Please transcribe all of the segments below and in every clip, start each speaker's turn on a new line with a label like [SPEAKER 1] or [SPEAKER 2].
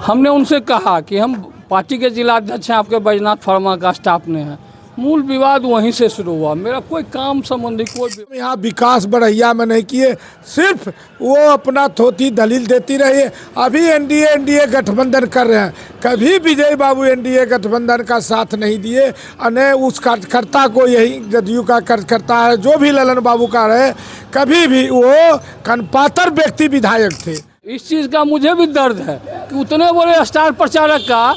[SPEAKER 1] हमने उनसे कहा कि हम पार्टी के जिला अध्यक्ष हैं, आपके बैजनाथ फार्मा का स्टाफ ने है। मूल विवाद वहीं से शुरू हुआ। मेरा कोई काम संबंधी कोई
[SPEAKER 2] यहाँ विकास बड़हिया में नहीं किए, सिर्फ वो अपना थोती दलील देती रही है। अभी एनडीए गठबंधन कर रहे हैं, कभी विजय बाबू एनडीए गठबंधन का साथ नहीं दिए। अने उस कार्यकर्ता को, यही जदयू का कार्यकर्ता है जो भी ललन बाबू का रहे, कभी भी वो कनपातर व्यक्ति विधायक थे।
[SPEAKER 1] इस चीज़ का मुझे भी दर्द है कि उतने बड़े स्टार प्रचारक का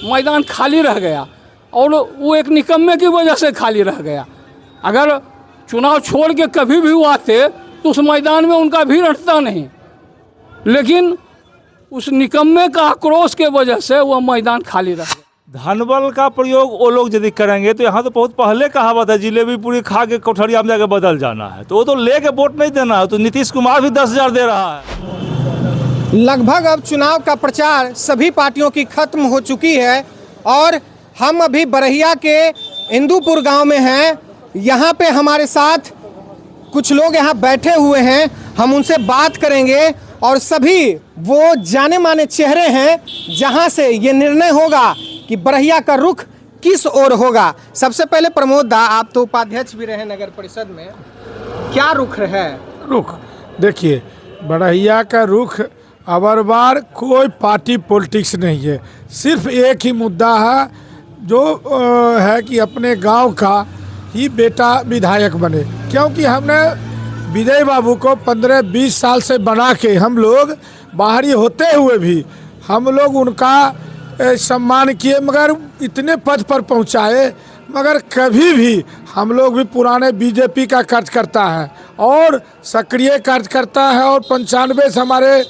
[SPEAKER 1] मैदान खाली रह गया और वो एक निकम्मे की वजह से खाली रह गया। अगर चुनाव छोड़ के कभी भी वो आते तो उस मैदान में उनका भीड़ हटता नहीं, लेकिन उस निकम्मे का आक्रोश के वजह से वह मैदान खाली रह गया।
[SPEAKER 3] धनबल का प्रयोग वो लोग यदि करेंगे तो यहाँ तो बहुत पहले कहावत है, जिलेबी पूरी खा के कोठरिया में जाके बदल जाना है, तो वो तो लेके वोट नहीं देना है। तो नीतीश कुमार भी 10,000 दे रहा है।
[SPEAKER 4] लगभग अब चुनाव का प्रचार सभी पार्टियों की खत्म हो चुकी है और हम अभी बरहिया के इंदुपुर गांव में हैं। यहाँ पे हमारे साथ कुछ लोग यहाँ बैठे हुए हैं, हम उनसे बात करेंगे और सभी वो जाने माने चेहरे हैं जहाँ से ये निर्णय होगा कि बरहिया का रुख किस ओर होगा। सबसे पहले प्रमोद दा, आप तो उपाध्यक्ष भी रहे नगर परिषद में, क्या रुख है?
[SPEAKER 2] रुख देखिए, बड़हिया का रुख अबर बार कोई पार्टी पॉलिटिक्स नहीं है, सिर्फ एक ही मुद्दा है जो है कि अपने गांव का ही बेटा विधायक बने। क्योंकि हमने विजय बाबू को 15-20 साल से बना के, हम लोग बाहरी होते हुए भी हम लोग उनका सम्मान किए, मगर इतने पद पर पहुंचाए, मगर कभी भी हम लोग भी पुराने बीजेपी का कार्यकर्ता है और सक्रिय कार्यकर्ता है और 95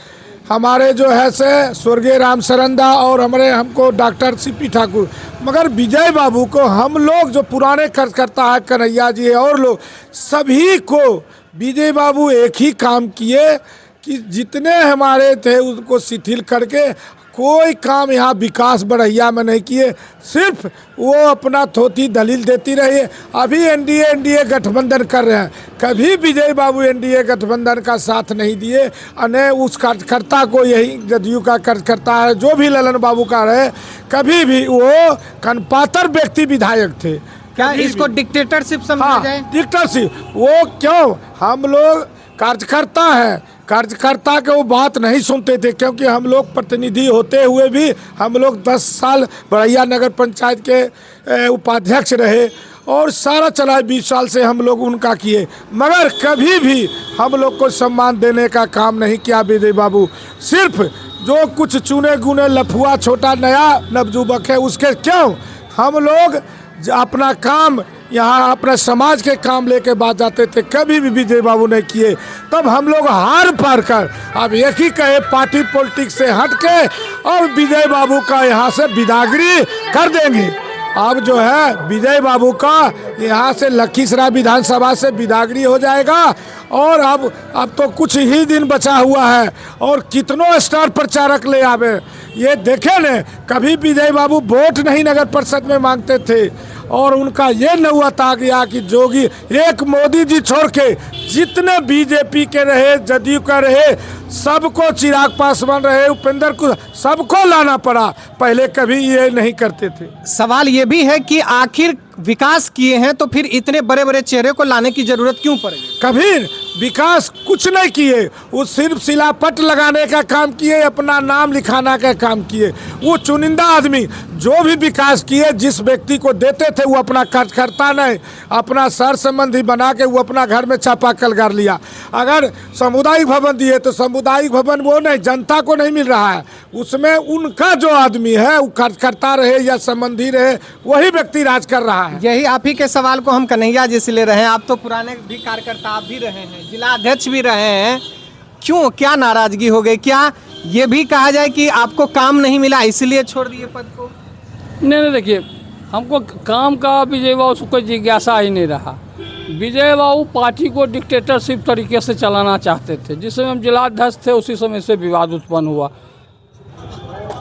[SPEAKER 2] हमारे जो है से स्वर्गीय राम सरंदा और हमको डॉक्टर सीपी ठाकुर, मगर विजय बाबू को हम लोग जो पुराने कार्यकर्ता है, कन्हैया जी और लोग, सभी को विजय बाबू एक ही काम किए कि जितने हमारे थे उनको शिथिल करके कोई काम यहाँ विकास बड़हिया में नहीं किए, सिर्फ वो अपना थोती दलील देती रही है। अभी एनडीए गठबंधन कर रहे हैं, कभी विजय बाबू एनडीए गठबंधन का साथ नहीं दिए। अने उस कार्यकर्ता को, यही जदयू का कार्यकर्ता है जो भी ललन बाबू का रहे, कभी भी वो कनपातर व्यक्ति विधायक थे।
[SPEAKER 4] क्या इसको डिक्टेटरशिप समझा जाए?
[SPEAKER 2] डिक्टेटरशिप वो क्यों? हम लोग कार्यकर्ता हैं, कार्यकर्ता के वो बात नहीं सुनते थे, क्योंकि हम लोग प्रतिनिधि होते हुए भी हम लोग 10 साल बड़हिया नगर पंचायत के उपाध्यक्ष रहे और सारा चला 20 साल से हम लोग उनका किए, मगर कभी भी हम लोग को सम्मान देने का काम नहीं किया विजय बाबू। सिर्फ जो कुछ चुने गुने लफुआ छोटा नया नवजुवक है उसके क्यों हम लोग अपना काम यहाँ अपने समाज के काम लेके बात जाते थे, कभी भी विजय बाबू ने किए। तब हम लोग हार पार कर अब एक ही कहे पार्टी पॉलिटिक्स से हट के और विजय बाबू का यहाँ से विदागरी कर देंगे। अब जो है विजय बाबू का यहाँ से लखीसराय विधानसभा से विदागरी हो जाएगा और अब तो कुछ ही दिन बचा हुआ है और कितनों स्टार प्रचारक ले आवे। ये देखे न, कभी विजय बाबू वोट नहीं नगर परिषद में मांगते थे और उनका ये नौबत आ गया कि जोगी एक मोदी जी छोड़ के जितने बीजेपी के रहे, जदयू का रहे, सबको, चिराग पासवान रहे, उपेंद्र को, सबको लाना पड़ा। पहले कभी ये नहीं करते थे।
[SPEAKER 4] सवाल ये भी है कि आखिर विकास किए हैं तो फिर इतने बड़े बड़े चेहरे को लाने की जरूरत क्यों पड़ी?
[SPEAKER 2] कभी विकास कुछ नहीं किए, वो सिर्फ शिलापट लगाने का काम किए, अपना नाम लिखाना का काम किए। वो चुनिंदा आदमी जो भी विकास किए, जिस व्यक्ति को देते थे वो अपना कार्यकर्ता नहीं, अपना सर संबंधी बना के वो अपना घर में चापाकल गाड़ लिया। अगर सामुदायिक भवन दिए तो सामुदायिक भवन वो नहीं, जनता को नहीं मिल रहा है, उसमें उनका जो आदमी है वो कार्यकर्ता रहे या संबंधी रहे, वही व्यक्ति राज कर रहा है।
[SPEAKER 4] यही आप ही के सवाल को हम कन्हैया जी से ले रहे हैं। आप तो पुराने भी कार्यकर्ता आप भी रहे हैं, जिला अध्यक्ष भी रहे हैं, क्यों, क्या नाराजगी हो गई? क्या ये भी कहा जाए कि आपको काम नहीं मिला इसलिए छोड़ दिए पद को?
[SPEAKER 1] नहीं, देखिए, हमको काम का विजय बाबू से कोई जिज्ञासा ही नहीं रहा। विजय बाबू पार्टी को डिक्टेटरशिप तरीके से चलाना चाहते थे। जिस समय हम जिलाध्यक्ष थे उसी समय से विवाद उत्पन्न हुआ।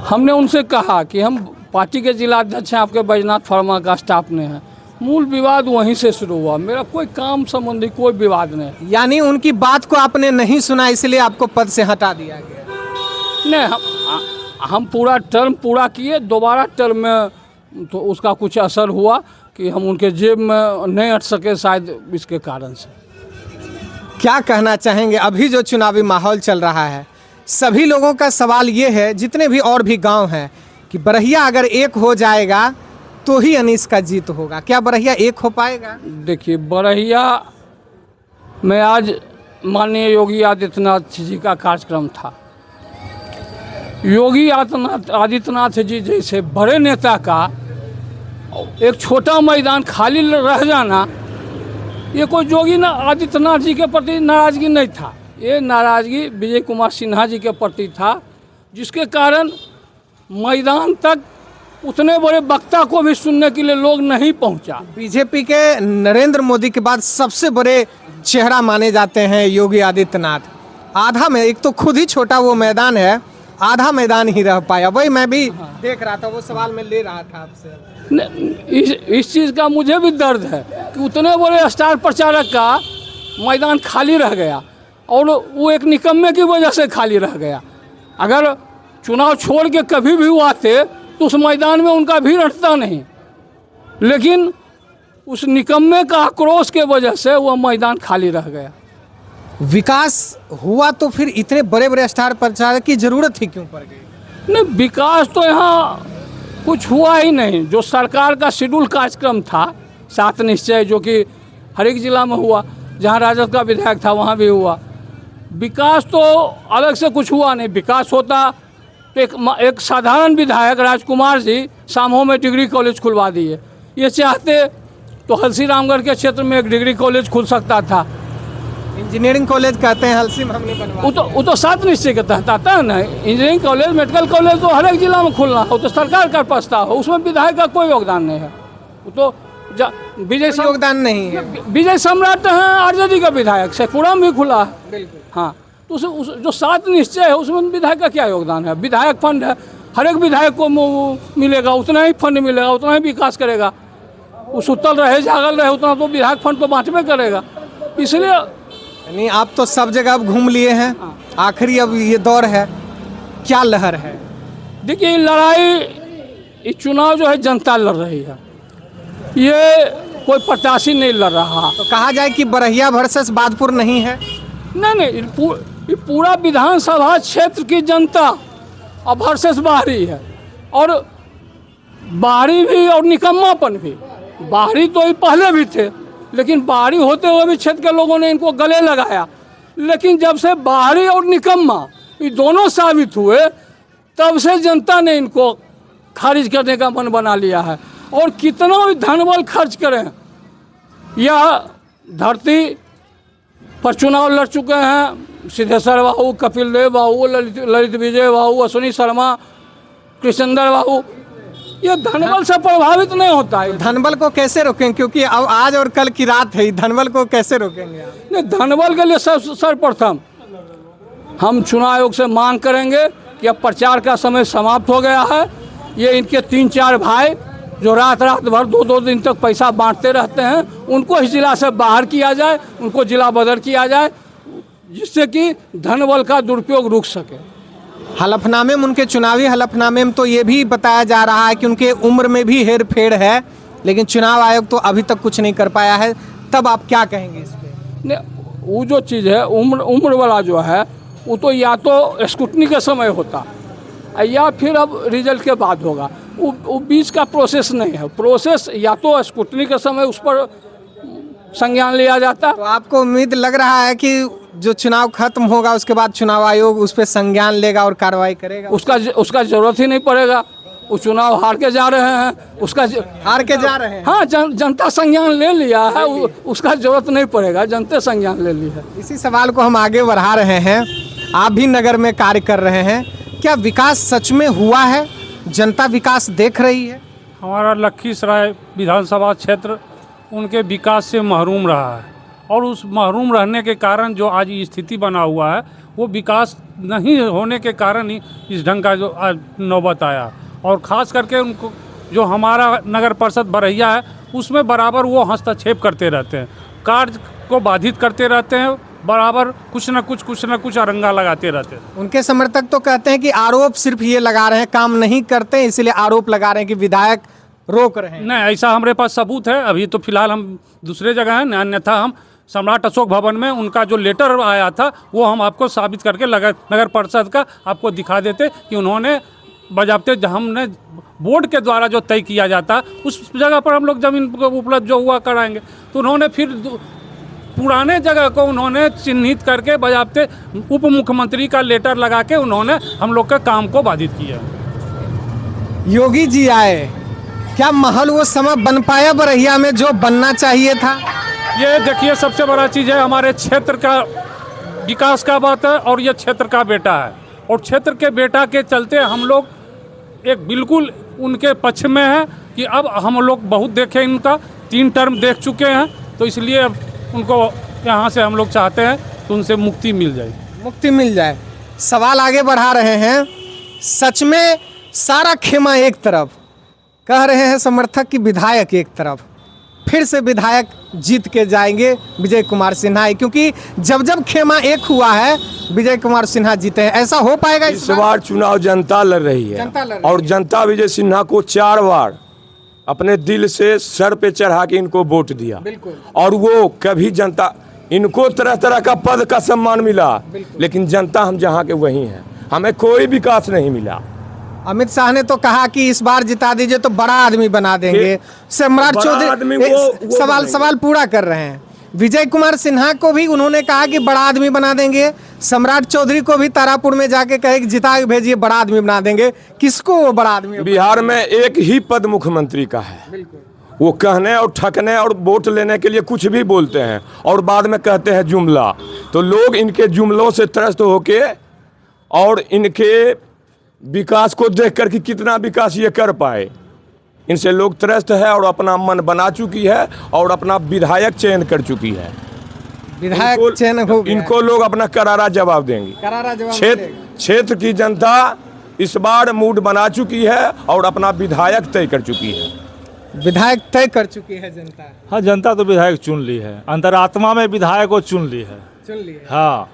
[SPEAKER 1] हमने उनसे कहा कि हम पार्टी के जिला अध्यक्ष हैं, आपके बैजनाथ फार्मा का स्टाफ ने है। मूल विवाद वहीं से शुरू हुआ। मेरा कोई काम संबंधी कोई विवाद नहीं।
[SPEAKER 4] यानी उनकी बात को आपने नहीं सुना इसलिए आपको पद से हटा दिया गया?
[SPEAKER 1] नहीं, हम पूरा टर्म पूरा किए, दोबारा टर्म में तो उसका कुछ असर हुआ कि हम उनके जेब में नहीं अट सके, शायद इसके कारण से।
[SPEAKER 4] क्या कहना चाहेंगे अभी जो चुनावी माहौल चल रहा है? सभी लोगों का सवाल ये है, जितने भी और भी गांव हैं, कि बरहिया अगर एक हो जाएगा तो ही अनीस का जीत होगा। क्या बरहिया एक हो पाएगा?
[SPEAKER 1] देखिए, बरहिया में आज माननीय योगी आदित्यनाथ जी का कार्यक्रम था। योगी आदित्यनाथ जी जैसे बड़े नेता का एक छोटा मैदान खाली रह जाना, ये कोई योगी आदित्यनाथ जी के प्रति नाराज़गी नहीं था, ये नाराज़गी विजय कुमार सिन्हा जी के प्रति था, जिसके कारण मैदान तक उतने बड़े वक्ता को भी सुनने के लिए लोग नहीं पहुंचा।
[SPEAKER 4] बीजेपी के नरेंद्र मोदी के बाद सबसे बड़े चेहरा माने जाते हैं योगी आदित्यनाथ। आधा में, एक तो खुद ही छोटा वो मैदान है, आधा मैदान ही रह पाया। वही मैं भी देख रहा था, वो सवाल मैं ले रहा था आपसे।
[SPEAKER 1] इस चीज़ का मुझे भी दर्द है कि उतने बड़े स्टार प्रचारक का मैदान खाली रह गया और वो एक निकम्मे की वजह से खाली रह गया। अगर चुनाव छोड़ के कभी भी वो आते तो उस मैदान में उनका भीड़ हटता नहीं, लेकिन उस निकम्मे का आक्रोश के वजह से वह मैदान खाली रह गया।
[SPEAKER 4] विकास हुआ तो फिर इतने बड़े बड़े स्टार प्रचारक की जरूरत ही क्यों पड़ गई?
[SPEAKER 1] नहीं, विकास तो यहाँ कुछ हुआ ही नहीं। जो सरकार का शेड्यूल कार्यक्रम था 7 निश्चय, जो कि हर एक जिला में हुआ, जहाँ राजद का विधायक था वहाँ भी हुआ। विकास तो अलग से कुछ हुआ नहीं। विकास होता तो एक साधारण विधायक राजकुमार जी सामहो में डिग्री कॉलेज खुलवा दिए। ये चाहते तो हलसी रामगढ़ के क्षेत्र में एक डिग्री कॉलेज खुल सकता था।
[SPEAKER 4] इंजीनियरिंग कॉलेज कहते हैं हलसी में हमने बनवा,
[SPEAKER 1] वो तो 7 निश्चय के तहत आता है ना। इंजीनियरिंग कॉलेज, मेडिकल कॉलेज तो हर एक जिला में खुलना हो तो सरकार का प्रस्ताव हो, उसमें विधायक का कोई योगदान नहीं है। वो तो
[SPEAKER 4] योगदान नहीं है।
[SPEAKER 1] विजय सम्राट हैं आरजेडी का विधायक, शेखपुरा में भी खुला है। हाँ, तो जो 7 निश्चय है उसमें विधायक का क्या योगदान है? विधायक फंड है, हर एक विधायक को मिलेगा, उतना ही फंड मिलेगा, उतना ही विकास करेगा। वो सुतल रहे जागल रहे उतना तो विधायक फंड तो बांटबे करेगा। इसलिए
[SPEAKER 4] यानी आप तो सब जगह अब घूम लिए हैं, आखिरी अब ये दौर है, क्या लहर है?
[SPEAKER 1] देखिए, लड़ाई, ये चुनाव जो है जनता लड़ रही है, ये कोई प्रत्याशी नहीं लड़ रहा।
[SPEAKER 4] तो कहा जाए कि बरहिया वर्सेस बादपुर नहीं है?
[SPEAKER 1] नहीं, ये पूरा विधानसभा क्षेत्र की जनता अब वर्सेस बाहरी है, और बाहरी भी और निकम्मापन भी। बाहरी तो ये पहले भी थे, लेकिन बाहरी होते हुए भी क्षेत्र के लोगों ने इनको गले लगाया। लेकिन जब से बाहरी और निकम्मा ये दोनों साबित हुए, तब से जनता ने इनको खारिज करने का मन बना लिया है। और कितना भी धनबल खर्च करें, यह धरती पर चुनाव लड़ चुके हैं सिद्धेश्वर बाबू, कपिल देव बाबू, ललित विजय बाबू, अश्विनी शर्मा, कृष्णेंद्र बाबू, ये धनबल से प्रभावित नहीं होता है।
[SPEAKER 4] धनबल को कैसे रोकेंगे? क्योंकि अब आज और कल की रात है, धनबल को कैसे रोकेंगे आप?
[SPEAKER 1] नहीं, धनबल के लिए सर्वप्रथम हम चुनाव आयोग से मांग करेंगे कि अब प्रचार का समय समाप्त हो गया है। ये इनके 3-4 भाई जो रात भर 2-2 दिन तक पैसा बांटते रहते हैं, उनको इस जिला से बाहर किया जाए, उनको जिला बदर किया जाए, जिससे कि धनबल का दुरुपयोग रुक सके।
[SPEAKER 4] हलफनामे में, उनके चुनावी हलफनामे में तो ये भी बताया जा रहा है कि उनके उम्र में भी हेर फेर है, लेकिन चुनाव आयोग तो अभी तक कुछ नहीं कर पाया है। तब आप क्या कहेंगे इस पर?
[SPEAKER 1] नहीं, वो जो चीज़ है उम्र वाला जो है, वो तो या तो स्क्रूटनी के समय होता या फिर अब रिजल्ट के बाद होगा। वो बीच का प्रोसेस नहीं है। प्रोसेस या तो स्क्रूटनी के समय उस पर संज्ञान लिया जाता।
[SPEAKER 4] तो आपको उम्मीद लग रहा है कि जो चुनाव खत्म होगा उसके बाद चुनाव आयोग उस पर संज्ञान लेगा और कार्रवाई करेगा?
[SPEAKER 1] उसका जरूरत ही नहीं पड़ेगा। वो चुनाव हार के जा रहे हैं,
[SPEAKER 4] हार के जा रहे हैं।
[SPEAKER 1] हाँ, जनता संज्ञान ले लिया है, उसका जरूरत नहीं पड़ेगा, जनता संज्ञान ले ली है।
[SPEAKER 4] इसी सवाल को हम आगे बढ़ा रहे हैं। आप भी नगर में कार्य कर रहे हैं, क्या विकास सच में हुआ है? जनता विकास देख रही है?
[SPEAKER 5] हमारा लखीसराय विधानसभा क्षेत्र उनके विकास से महरूम रहा है, और उस महरूम रहने के कारण जो आज ये स्थिति बना हुआ है, वो विकास नहीं होने के कारण ही इस ढंग का जो आज नौबत आया। और ख़ास करके उनको जो हमारा नगर परिषद बरहिया है, उसमें बराबर वो हस्तक्षेप करते रहते हैं, कार्य को बाधित करते रहते हैं, बराबर कुछ न कुछ अरंगा लगाते रहते हैं।
[SPEAKER 4] उनके समर्थक तो कहते हैं कि आरोप सिर्फ ये लगा रहे हैं, काम नहीं करते इसलिए आरोप लगा रहे हैं कि विधायक रोक रहे हैं।
[SPEAKER 5] नहीं, ऐसा हमारे पास सबूत है। अभी तो फिलहाल हम दूसरे जगह हैं, अन्यथा हम सम्राट अशोक भवन में उनका जो लेटर आया था वो हम आपको साबित करके नगर परिषद का आपको दिखा देते कि उन्होंने बजाबते हमने बोर्ड के द्वारा जो तय किया जाता उस जगह पर हम लोग जमीन उपलब्ध जो हुआ कराएंगे। तो उन्होंने फिर पुराने जगह को उन्होंने चिन्हित करके बजाबते उप मुख्यमंत्री का लेटर लगा के उन्होंने हम लोग के काम को बाधित किया।
[SPEAKER 4] योगी जी आए, क्या महल वो समय बन पाया बरहिया में जो बनना चाहिए था?
[SPEAKER 5] ये देखिए, सबसे बड़ा चीज़ है हमारे क्षेत्र का विकास का बात है और ये क्षेत्र का बेटा है, और क्षेत्र के बेटा के चलते हम लोग एक बिल्कुल उनके पक्ष में है कि अब हम लोग बहुत देखे, इनका 3 टर्म देख चुके हैं, तो इसलिए अब उनको यहाँ से हम लोग चाहते हैं तो उनसे मुक्ति मिल जाए।
[SPEAKER 4] मुक्ति मिल जाए। सवाल आगे बढ़ा रहे हैं, सच में सारा खेमा एक तरफ, कह रहे हैं समर्थक कि विधायक एक तरफ, फिर से विधायक जीत के जाएंगे विजय कुमार सिन्हा, क्योंकि जब जब खेमा एक हुआ है विजय कुमार सिन्हा जीते हैं। ऐसा हो पाएगा?
[SPEAKER 6] इस बार चुनाव जनता लड़ रही है, और जनता विजय सिन्हा को 4 बार अपने दिल से सर पे चढ़ा के इनको वोट दिया, और वो कभी जनता, इनको तरह तरह का पद का सम्मान मिला, लेकिन जनता हम जहाँ के वही हैं, हमें कोई विकास नहीं मिला।
[SPEAKER 4] अमित शाह ने तो कहा कि इस बार जिता दीजिए तो बड़ा आदमी बना देंगे। सम्राट चौधरी सवाल पूरा कर रहे हैं। विजय कुमार सिन्हा को भी उन्होंने कहा कि बड़ा आदमी बना देंगे, सम्राट चौधरी को भी तारापुर में जाके कहे कि जिता के भेजिए, बड़ा आदमी बना देंगे। किसको वो बड़ा आदमी?
[SPEAKER 6] बिहार में एक ही पद मुख्यमंत्री का है, वो कहने और ठकने और वोट लेने के लिए कुछ भी बोलते हैं और बाद में कहते हैं जुमला। तो लोग इनके जुमलों से त्रस्त होके और इनके विकास को देख कर कि कितना विकास ये कर पाए, इनसे लोग त्रस्त है और अपना मन बना चुकी है और अपना विधायक चयन कर चुकी है।
[SPEAKER 4] विधायक चयन हो गया।
[SPEAKER 6] इनको लोग अपना करारा जवाब देंगे।
[SPEAKER 4] करारा जवाब
[SPEAKER 6] क्षेत्र की जनता इस बार मूड बना चुकी है और अपना विधायक तय कर चुकी है।
[SPEAKER 4] विधायक तय कर चुकी है जनता।
[SPEAKER 3] हाँ, जनता तो विधायक चुन ली है, अंतरात्मा में विधायक को चुन ली है। हाँ,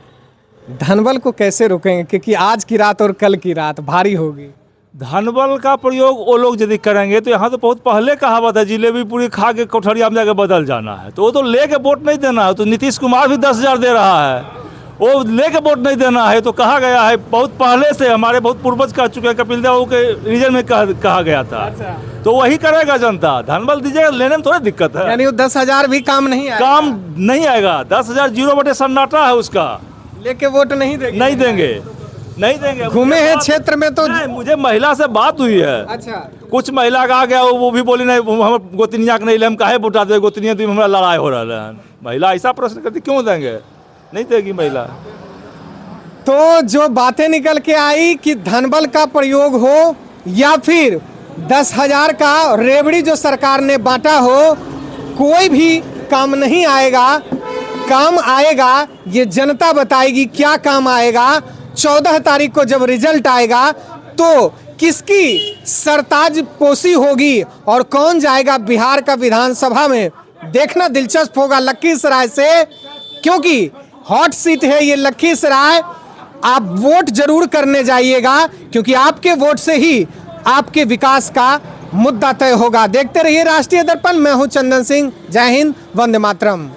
[SPEAKER 4] धनबल को कैसे रोकेंगे, क्योंकि आज की रात और कल की रात भारी होगी?
[SPEAKER 3] धनबल का प्रयोग वो लोग यदि करेंगे तो यहाँ तो बहुत पहले कहावत है, जिलेबी पूरी खा के कोठरिया में जाके बदल जाना है। तो वो तो लेके वोट नहीं देना है। तो नीतीश कुमार भी 10,000 दे रहा है, वो लेके वोट नहीं देना है। तो कहा गया है, बहुत पहले से हमारे बहुत पूर्वज कह चुके हैं, कपिल देव के रीजन में कहा गया था। तो वही करेगा जनता। धनबल दीजिएगा, लेने में थोड़ा दिक्कत है।
[SPEAKER 4] यानी वो 10,000 भी काम नहीं आएगा?
[SPEAKER 3] काम नहीं आएगा। 10,000 जीरो बटे सन्नाटा है उसका,
[SPEAKER 4] लेके वोट नहीं देंगे। घूमे हैं क्षेत्र में तो
[SPEAKER 3] मुझे महिला से बात हुई है।
[SPEAKER 4] अच्छा,
[SPEAKER 3] कुछ महिला कहा गया, वो भी बोली नहीं, हम गोतनिया के नहीं ले, हम काहे वोटा दे, गोतनिया तो हमारा लड़ाई हो रहा है। महिला ऐसा प्रश्न करती, क्यों देंगे? नहीं देगी महिला।
[SPEAKER 4] तो जो बातें निकल के आई कि धनबल का प्रयोग हो या फिर 10,000 का रेवड़ी जो सरकार ने बांटा हो, कोई भी काम नहीं आएगा। काम आएगा ये जनता बताएगी क्या काम आएगा। 14 तारीख को जब रिजल्ट आएगा तो किसकी सरताज पोशी होगी और कौन जाएगा बिहार का विधानसभा में, देखना दिलचस्प होगा लखीसराय से, क्योंकि हॉट सीट है ये लखीसराय। आप वोट जरूर करने जाइएगा, क्योंकि आपके वोट से ही आपके विकास का मुद्दा तय होगा। देखते रहिए राष्ट्रीय दर्पण। मैं हूं चंदन सिंह। जय हिंद, वंदे मातरम।